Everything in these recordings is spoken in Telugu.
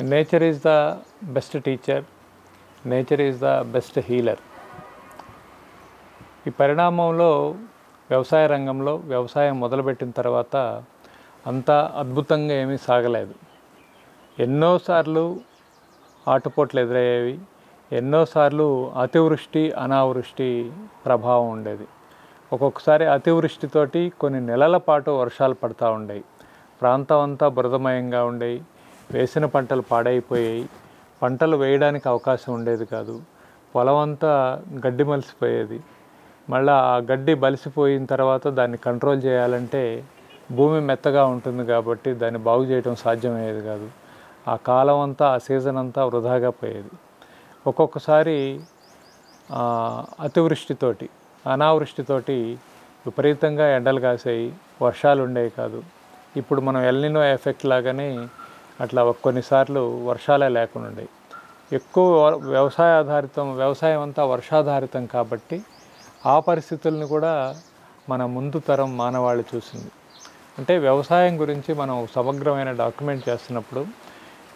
Nature is the best teacher, nature is the best healer. ఈ పరిణామంలో వ్యవసాయ రంగంలో వ్యవసాయం మొదలుపెట్టిన తర్వాత అంత అద్భుతంగా ఏమీ సాగలేదు. ఎన్నోసార్లు ఆటుపోట్లు ఎదురయ్యేవి, ఎన్నోసార్లు అతివృష్టి అనావృష్టి ప్రభావం ఉండేది. ఒక్కొక్కసారి అతివృష్టితోటి కొన్ని నెలల పాటు వర్షాలు పడుతూ ఉండేవి. ప్రాంతం అంతా బురదమయంగా ఉండేవి, వేసిన పంటలు పాడైపోయాయి, పంటలు వేయడానికి అవకాశం ఉండేది కాదు, పొలం అంతా గడ్డి మలిసిపోయేది. మళ్ళీ ఆ గడ్డి బలిసిపోయిన తర్వాత దాన్ని కంట్రోల్ చేయాలంటే భూమి మెత్తగా ఉంటుంది కాబట్టి దాన్ని బాగు చేయడం సాధ్యమయ్యేది కాదు. ఆ కాలం అంతా, ఆ సీజన్ అంతా వృధాగా పోయేది. ఒక్కొక్కసారి అతివృష్టితోటి అనావృష్టితోటి విపరీతంగా ఎండలు కాసాయి, వర్షాలు ఉండేవి కాదు. ఇప్పుడు మనం ఎల్నినో ఎఫెక్ట్ లాగానే అట్లా కొన్నిసార్లు వర్షాలే లేకుండా ఉండేవి. ఎక్కువ వ్యవసాయం అంతా వర్షాధారితం కాబట్టి ఆ పరిస్థితులను కూడా మన ముందు తరం మానవాళి చూసింది. అంటే వ్యవసాయం గురించి మనం సమగ్రమైన డాక్యుమెంట్ చేస్తున్నప్పుడు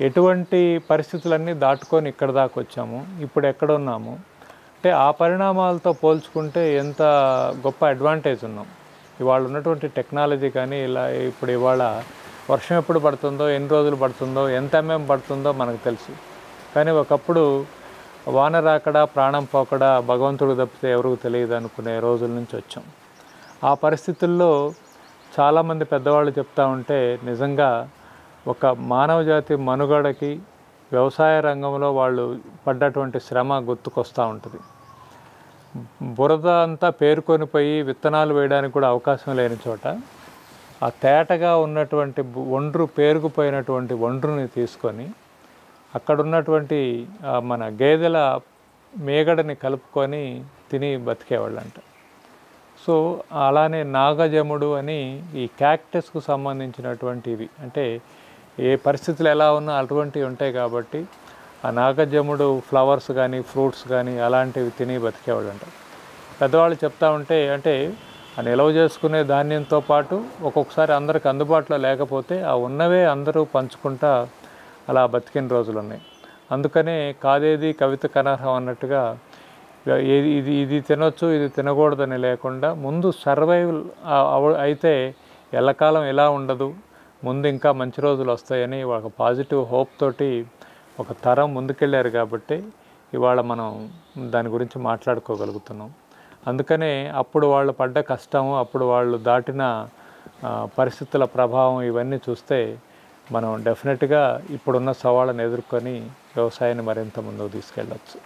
ఎటువంటి పరిస్థితులన్నీ దాటుకొని ఇక్కడ దాకా వచ్చాము, ఇప్పుడు ఎక్కడున్నాము అంటే ఆ పరిణామాలతో పోల్చుకుంటే ఎంత గొప్ప అడ్వాంటేజ్ ఉన్నాం. ఇవాళ ఉన్నటువంటి టెక్నాలజీ కానీ ఇవాళ వర్షం ఎప్పుడు పడుతుందో, ఎన్ని రోజులు పడుతుందో, ఎంత పడుతుందో మనకు తెలుసు. కానీ ఒకప్పుడు వాన రాకడా ప్రాణం పోకడా భగవంతుడు తప్పితే ఎవరికి తెలియదు అనుకునే రోజుల నుంచి వచ్చాం. ఆ పరిస్థితుల్లో చాలామంది పెద్దవాళ్ళు చెప్తూ ఉంటే నిజంగా ఒక మానవ జాతి మనుగడకి వ్యవసాయ రంగంలో వాళ్ళు పడ్డటువంటి శ్రమ గుర్తుకొస్తూ ఉంటుంది. బురద అంతా పేరుకొని పోయి విత్తనాలు వేయడానికి కూడా అవకాశం లేని చోట ఆ తేటగా ఉన్నటువంటి పేరుకుపోయినటువంటి ఒండ్రుని తీసుకొని అక్కడ ఉన్నటువంటి మన గేదెల మేగడని కలుపుకొని తిని బతికేవాళ్ళంట. సో అలానే నాగజముడు అని ఈ క్యాక్టస్కు సంబంధించినటువంటివి, అంటే ఏ పరిస్థితులు ఎలా ఉన్నా అటువంటివి ఉంటాయి కాబట్టి ఆ నాగజముడు ఫ్లవర్స్ కానీ ఫ్రూట్స్ కానీ అలాంటివి తిని బతికేవాళ్ళంట. పెద్దవాళ్ళు చెప్తా ఉంటే అంటే ఆ నిల్వ చేసుకునే ధాన్యంతో పాటు ఒక్కొక్కసారి అందరికి అందుబాటులో లేకపోతే ఆ ఉన్నవే అందరూ పంచుకుంటా అలా బతికిన రోజులు ఉన్నాయి. అందుకనే కాదేది కవిత కనర్హం అన్నట్టుగా ఇది తినొచ్చు ఇది తినకూడదని లేకుండా ముందు సర్వైవల్ అయితే ఎల్లకాలం ఇలా ఉండదు, ముందు ఇంకా మంచి రోజులు వస్తాయని ఒక పాజిటివ్ హోప్ తోటి ఒక తరం ముందుకెళ్ళారు కాబట్టి ఇవాళ మనం దాని గురించి మాట్లాడుకోగలుగుతున్నాం. అందుకనే అప్పుడు వాళ్ళు పడ్డ కష్టము, అప్పుడు వాళ్ళు దాటిన పరిస్థితుల ప్రభావం ఇవన్నీ చూస్తే మనం డెఫినెట్గా ఇప్పుడున్న సవాళ్ళను ఎదుర్కొని వ్యవసాయాన్ని మరింత ముందుకు తీసుకెళ్ళవచ్చు.